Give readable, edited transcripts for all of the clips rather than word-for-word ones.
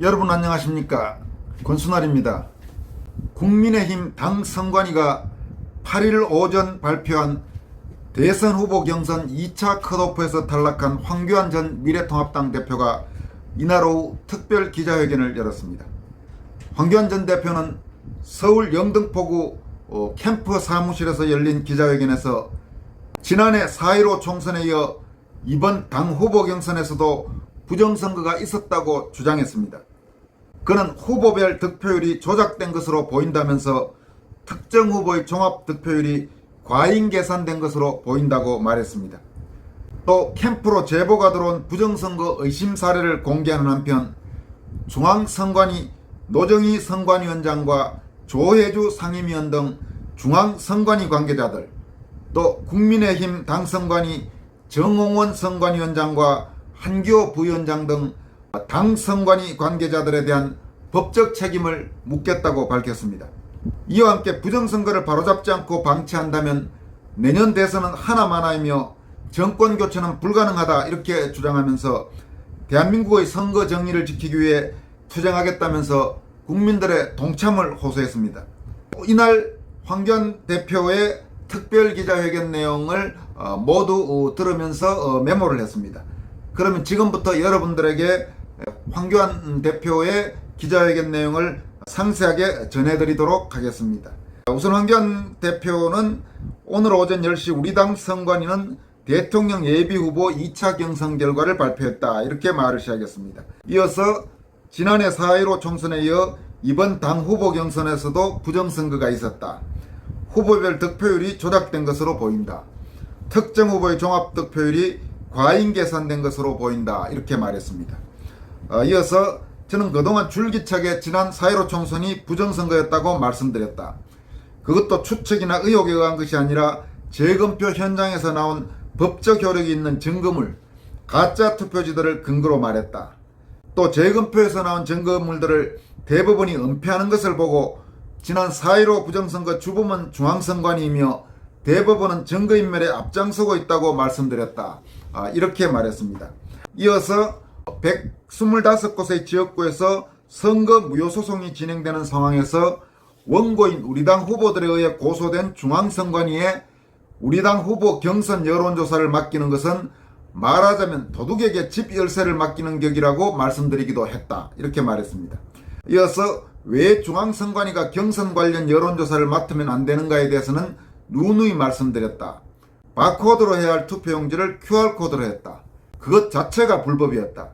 여러분 안녕하십니까? 권순환입니다. 국민의힘 당 선관위가 8일 오전 발표한 대선 후보 경선 2차 컷오프에서 탈락한 황교안 전 미래통합당 대표가 이날 오후 특별 기자회견을 열었습니다. 황교안 전 대표는 서울 영등포구 캠프 사무실에서 열린 기자회견에서 지난해 4.15 총선에 이어 이번 당 후보 경선에서도 부정선거가 있었다고 주장했습니다. 그는 후보별 득표율이 조작된 것으로 보인다면서 특정 후보의 종합 득표율이 과잉 계산된 것으로 보인다고 말했습니다. 또 캠프로 제보가 들어온 부정선거 의심 사례를 공개하는 한편 중앙선관위 노정희 선관위원장과 조혜주 상임위원 등 중앙선관위 관계자들, 또 국민의힘 당선관위 정홍원 선관위원장과 한기호 부위원장 등 당 선관위 관계자들에 대한 법적 책임을 묻겠다고 밝혔습니다. 이와 함께 부정선거를 바로잡지 않고 방치한다면 내년 대선은 하나만하이며 정권 교체는 불가능하다 이렇게 주장하면서 대한민국의 선거 정의를 지키기 위해 투쟁하겠다면서 국민들의 동참을 호소했습니다. 이날 황교안 대표의 특별 기자회견 내용을 모두 들으면서 메모를 했습니다. 그러면 지금부터 여러분들에게 황교안 대표의 기자회견 내용을 상세하게 전해드리도록 하겠습니다. 우선 황교안 대표는 오늘 오전 10시 우리 당 선관위는 대통령 예비후보 2차 경선 결과를 발표했다 이렇게 말을 시작했습니다. 이어서 지난해 4.15 총선에 이어 이번 당 후보 경선에서도 부정선거가 있었다. 후보별 득표율이 조작된 것으로 보인다. 특정 후보의 종합득표율이 과잉 계산된 것으로 보인다 이렇게 말했습니다. 이어서 저는 그동안 줄기차게 지난 4.15 총선이 부정선거였다고 말씀드렸다. 그것도 추측이나 의혹에 의한 것이 아니라 재검표 현장에서 나온 법적 효력이 있는 증거물, 가짜 투표지들을 근거로 말했다. 또 재검표에서 나온 증거물들을 대법원이 은폐하는 것을 보고 지난 4.15 부정선거 주범은 중앙선관위이며 대법원은 증거인멸에 앞장서고 있다고 말씀드렸다. 이렇게 말했습니다. 이어서 125곳의 지역구에서 선거 무효소송이 진행되는 상황에서 원고인 우리당 후보들에 의해 고소된 중앙선관위에 우리당 후보 경선 여론조사를 맡기는 것은 말하자면 도둑에게 집 열쇠를 맡기는 격이라고 말씀드리기도 했다. 이렇게 말했습니다. 이어서 왜 중앙선관위가 경선 관련 여론조사를 맡으면 안 되는가에 대해서는 누누이 말씀드렸다. 바코드로 해야 할 투표용지를 QR코드로 했다. 그것 자체가 불법이었다.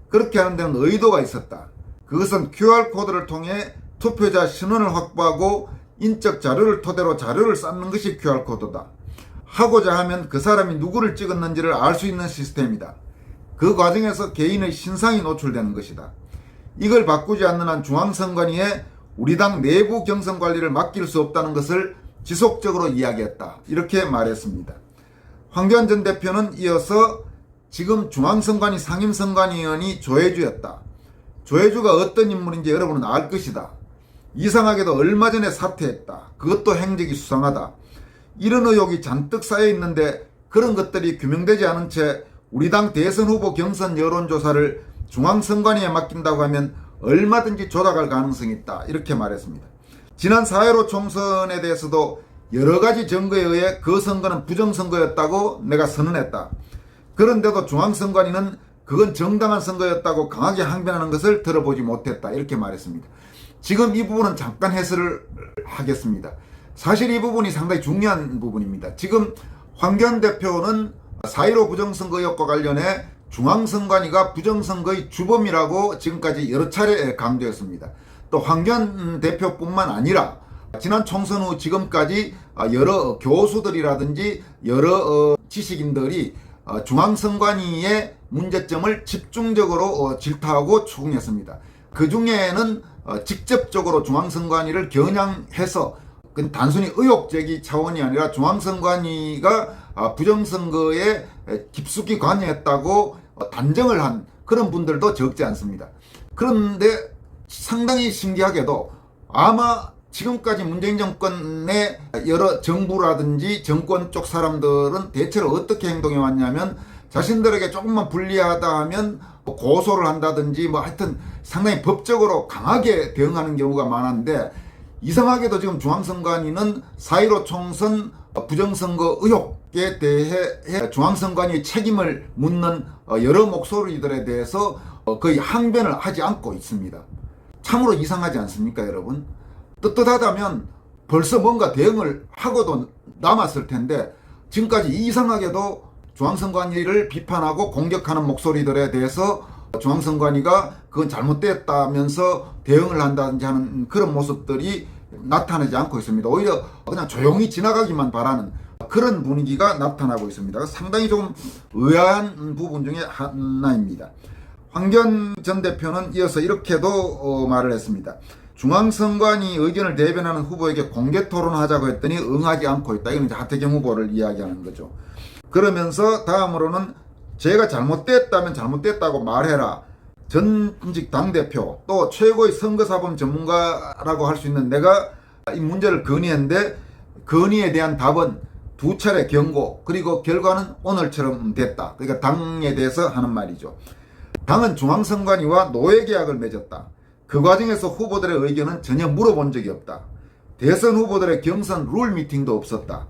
그렇게 하는 데는 의도가 있었다. 그것은 QR코드를 통해 투표자 신원을 확보하고 인적 자료를 토대로 자료를 쌓는 것이 QR코드다. 하고자 하면 그 사람이 누구를 찍었는지를 알 수 있는 시스템이다. 그 과정에서 개인의 신상이 노출되는 것이다. 이걸 바꾸지 않는 한 중앙선관위에 우리 당 내부 경선 관리를 맡길 수 없다는 것을 지속적으로 이야기했다. 이렇게 말했습니다. 황교안 전 대표는 이어서 지금 중앙선관위 상임선관위원이 조혜주였다. 조혜주가 어떤 인물인지 여러분은 알 것이다. 이상하게도 얼마 전에 사퇴했다. 그것도 행적이 수상하다. 이런 의혹이 잔뜩 쌓여 있는데 그런 것들이 규명되지 않은 채 우리 당 대선 후보 경선 여론조사를 중앙선관위에 맡긴다고 하면 얼마든지 조작할 가능성이 있다. 이렇게 말했습니다. 지난 4.15 총선에 대해서도 여러 가지 증거에 의해 그 선거는 부정선거였다고 내가 선언했다. 그런데도 중앙선관위는 그건 정당한 선거였다고 강하게 항변하는 것을 들어보지 못했다. 이렇게 말했습니다. 지금 이 부분은 잠깐 해설을 하겠습니다. 사실 이 부분이 상당히 중요한 부분입니다. 지금 황교안 대표는 4.15 부정선거 의혹과 관련해 중앙선관위가 부정선거의 주범이라고 지금까지 여러 차례 강조했습니다. 또 황교안 대표뿐만 아니라 지난 총선 후 지금까지 여러 교수들이라든지 여러 지식인들이 중앙선관위의 문제점을 집중적으로 질타하고 추궁했습니다. 그 중에는 직접적으로 중앙선관위를 겨냥해서 단순히 의혹 제기 차원이 아니라 중앙선관위가 부정선거에 깊숙이 관여했다고 단정을 한 그런 분들도 적지 않습니다. 그런데 상당히 신기하게도 아마 지금까지 문재인 정권의 여러 정부라든지 정권 쪽 사람들은 대체로 어떻게 행동해 왔냐면 자신들에게 조금만 불리하다 하면 고소를 한다든지 뭐 하여튼 상당히 법적으로 강하게 대응하는 경우가 많았는데, 이상하게도 지금 중앙선관위는 4.15 총선 부정선거 의혹에 대해 중앙선관위 책임을 묻는 여러 목소리들에 대해서 거의 항변을 하지 않고 있습니다. 참으로 이상하지 않습니까, 여러분? 떳떳하다면 벌써 뭔가 대응을 하고도 남았을 텐데, 지금까지 이상하게도 중앙선관위를 비판하고 공격하는 목소리들에 대해서 중앙선관위가 그건 잘못됐다면서 대응을 한다든지 하는 그런 모습들이 나타나지 않고 있습니다. 오히려 그냥 조용히 지나가기만 바라는 그런 분위기가 나타나고 있습니다. 상당히 좀 의아한 부분 중에 하나입니다. 황교안 전 대표는 이어서 이렇게도 말을 했습니다. 중앙선관위 의견을 대변하는 후보에게 공개 토론하자고 했더니 응하지 않고 있다. 이건 이제 하태경 후보를 이야기하는 거죠. 그러면서 다음으로는 제가 잘못됐다면 잘못됐다고 말해라. 전직 당대표 또 최고의 선거사범 전문가라고 할 수 있는 내가 이 문제를 건의했는데 건의에 대한 답은 2차례 경고, 그리고 결과는 오늘처럼 됐다. 그러니까 당에 대해서 하는 말이죠. 당은 중앙선관위와 노예계약을 맺었다. 그 과정에서 후보들의 의견은 전혀 물어본 적이 없다. 대선 후보들의 경선 룰 미팅도 없었다.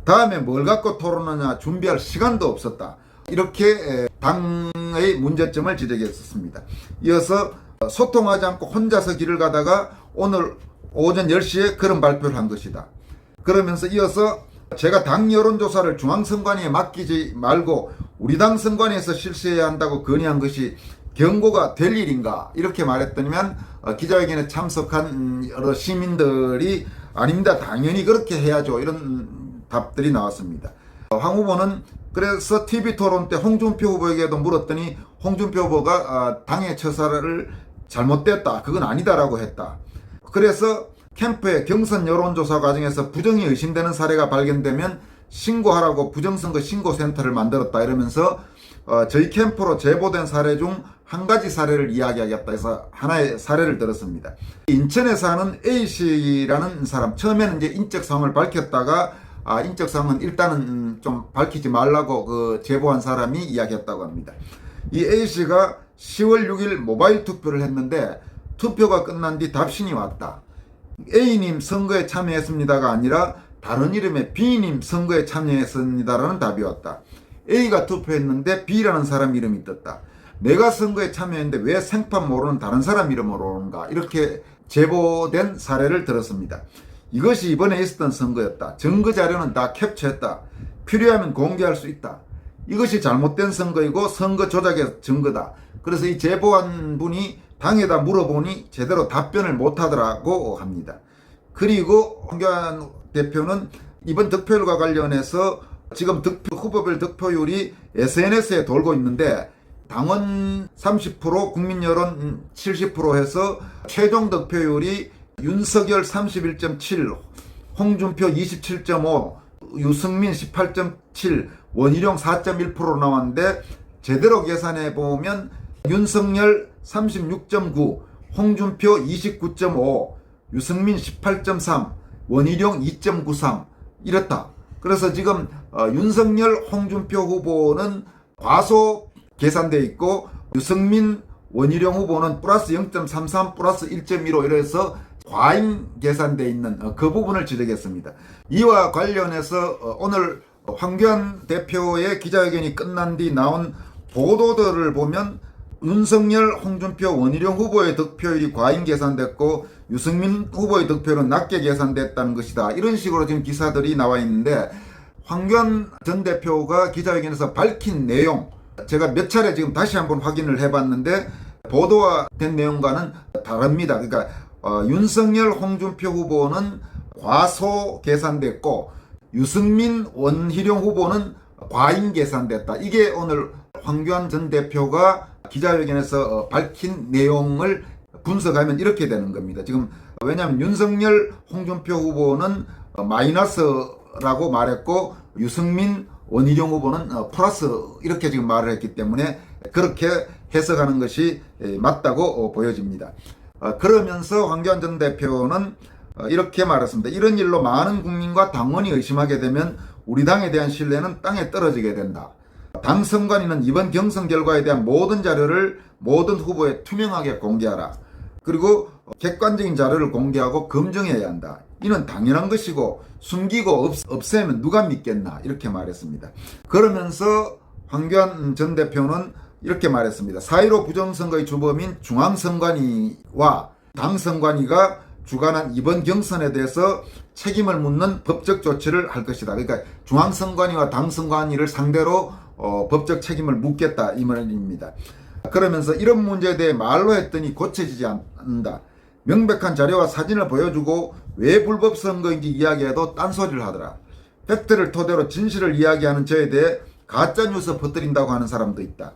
다음에 뭘 갖고 토론하냐 준비할 시간도 없었다. 이렇게 당의 문제점을 지적했었습니다. 이어서 소통하지 않고 혼자서 길을 가다가 오늘 오전 10시에 그런 발표를 한 것이다. 그러면서 이어서 제가 당 여론조사를 중앙선관위에 맡기지 말고 우리 당 선관위에서 실시해야 한다고 건의한 것이 경고가 될 일인가, 이렇게 말했더니만 기자회견에 참석한 여러 시민들이 아닙니다, 당연히 그렇게 해야죠, 이런 답들이 나왔습니다. 황 후보는 그래서 TV토론 때 홍준표 후보에게도 물었더니 홍준표 후보가 당의 처사를 잘못됐다, 그건 아니다라고 했다. 그래서 캠프의 경선 여론조사 과정에서 부정이 의심되는 사례가 발견되면 신고하라고 부정선거 신고센터를 만들었다, 이러면서 저희 캠프로 제보된 사례 중 한 가지 사례를 이야기하겠다 해서 하나의 사례를 들었습니다. 인천에 사는 A씨라는 사람, 처음에는 이제 인적사항을 밝혔다가 인적사항은 일단은 좀 밝히지 말라고 제보한 사람이 이야기했다고 합니다. 이 A씨가 10월 6일 모바일 투표를 했는데 투표가 끝난 뒤 답신이 왔다. A님 선거에 참여했습니다가 아니라 다른 이름의 B님 선거에 참여했습니다라는 답이 왔다. A가 투표했는데 B라는 사람 이름이 떴다. 내가 선거에 참여했는데 왜 생판 모르는 다른 사람 이름으로 오는가, 이렇게 제보된 사례를 들었습니다. 이것이 이번에 있었던 선거였다. 증거자료는 다 캡처했다. 필요하면 공개할 수 있다. 이것이 잘못된 선거이고 선거 조작의 증거다. 그래서 이 제보한 분이 당에다 물어보니 제대로 답변을 못하더라고 합니다. 그리고 황교안 대표는 이번 득표율과 관련해서 지금 후보별 득표율이 SNS에 돌고 있는데 당원 30%, 국민 여론 70% 해서 최종 득표율이 윤석열 31.7, 홍준표 27.5, 유승민 18.7, 원희룡 4.1%로 나왔는데 제대로 계산해 보면 윤석열 36.9, 홍준표 29.5, 유승민 18.3, 원희룡 2.93 이렇다. 그래서 지금 윤석열, 홍준표 후보는 과소 계산되어 있고 유승민, 원희룡 후보는 플러스 0.33, 플러스 1.15 이래서 과잉 계산되어 있는 그 부분을 지적했습니다. 이와 관련해서 오늘 황교안 대표의 기자회견이 끝난 뒤 나온 보도들을 보면 윤석열, 홍준표, 원희룡 후보의 득표율이 과잉 계산됐고 유승민 후보의 득표율은 낮게 계산됐다는 것이다, 이런 식으로 지금 기사들이 나와 있는데, 황교안 전 대표가 기자회견에서 밝힌 내용 제가 몇 차례 지금 다시 한번 확인을 해봤는데 보도화된 내용과는 다릅니다. 그러니까 윤석열, 홍준표 후보는 과소 계산됐고 유승민, 원희룡 후보는 과잉 계산됐다. 이게 오늘 황교안 전 대표가 기자회견에서 밝힌 내용을 분석하면 이렇게 되는 겁니다. 지금 왜냐하면 윤석열, 홍준표 후보는 마이너스라고 말했고 유승민, 원희룡 후보는 플러스 이렇게 지금 말을 했기 때문에 그렇게 해석하는 것이 맞다고 보여집니다. 그러면서 황교안 전 대표는 이렇게 말했습니다. 이런 일로 많은 국민과 당원이 의심하게 되면 우리 당에 대한 신뢰는 땅에 떨어지게 된다. 당 선관위는 이번 경선 결과에 대한 모든 자료를 모든 후보에 투명하게 공개하라. 그리고 객관적인 자료를 공개하고 검증해야 한다. 이는 당연한 것이고 숨기고 없애면 누가 믿겠나 이렇게 말했습니다. 그러면서 황교안 전 대표는 이렇게 말했습니다. 4.15 부정선거의 주범인 중앙선관위와 당선관위가 주관한 이번 경선에 대해서 책임을 묻는 법적 조치를 할 것이다. 그러니까 중앙선관위와 당선관위를 상대로 법적 책임을 묻겠다 이 말입니다. 그러면서 이런 문제에 대해 말로 했더니 고쳐지지 않는다. 명백한 자료와 사진을 보여주고 왜 불법 선거인지 이야기해도 딴소리를 하더라. 팩트를 토대로 진실을 이야기하는 저에 대해 가짜뉴스 퍼뜨린다고 하는 사람도 있다.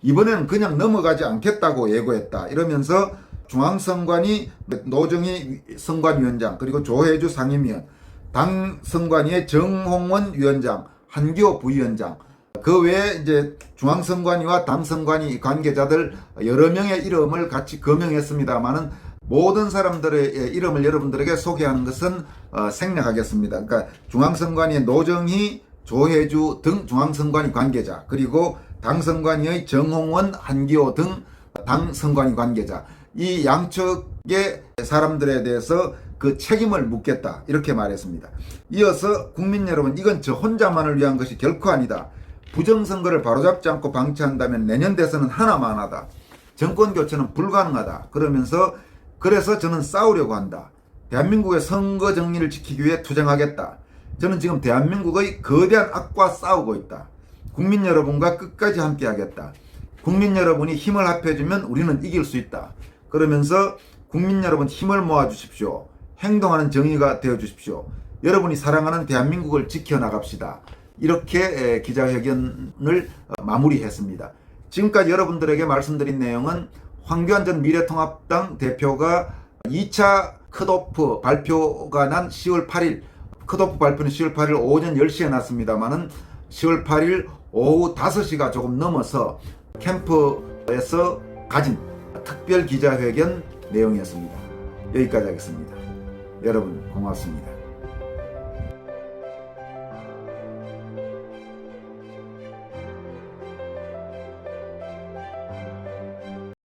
이번에는 그냥 넘어가지 않겠다고 예고했다. 이러면서 중앙선관위 노정희 선관위원장 그리고 조혜주 상임위원, 당선관위의 정홍원 위원장, 한기호 부위원장, 그 외에 이제 중앙선관위와 당선관위 관계자들 여러 명의 이름을 같이 거명했습니다만은 모든 사람들의 이름을 여러분들에게 소개하는 것은 생략하겠습니다. 그러니까 중앙선관위의 노정희, 조혜주 등 중앙선관위 관계자, 그리고 당선관위의 정홍원, 한기호 등 당선관위 관계자, 이 양측의 사람들에 대해서 그 책임을 묻겠다 이렇게 말했습니다. 이어서 국민 여러분, 이건 저 혼자만을 위한 것이 결코 아니다. 부정선거를 바로잡지 않고 방치한다면 내년 대선은 하나만 하다. 정권교체는 불가능하다. 그래서 저는 싸우려고 한다. 대한민국의 선거 정리를 지키기 위해 투쟁하겠다. 저는 지금 대한민국의 거대한 악과 싸우고 있다. 국민 여러분과 끝까지 함께하겠다. 국민 여러분이 힘을 합해주면 우리는 이길 수 있다. 그러면서 국민 여러분 힘을 모아주십시오. 행동하는 정의가 되어주십시오. 여러분이 사랑하는 대한민국을 지켜나갑시다. 이렇게 기자회견을 마무리했습니다. 지금까지 여러분들에게 말씀드린 내용은 황교안 전 미래통합당 대표가 2차 컷오프 발표가 난 10월 8일, 컷오프 발표는 10월 8일 오전 10시에 났습니다만은 10월 8일 오후 5시가 조금 넘어서 캠프에서 가진 특별 기자회견 내용이었습니다. 여기까지 하겠습니다. 여러분 고맙습니다.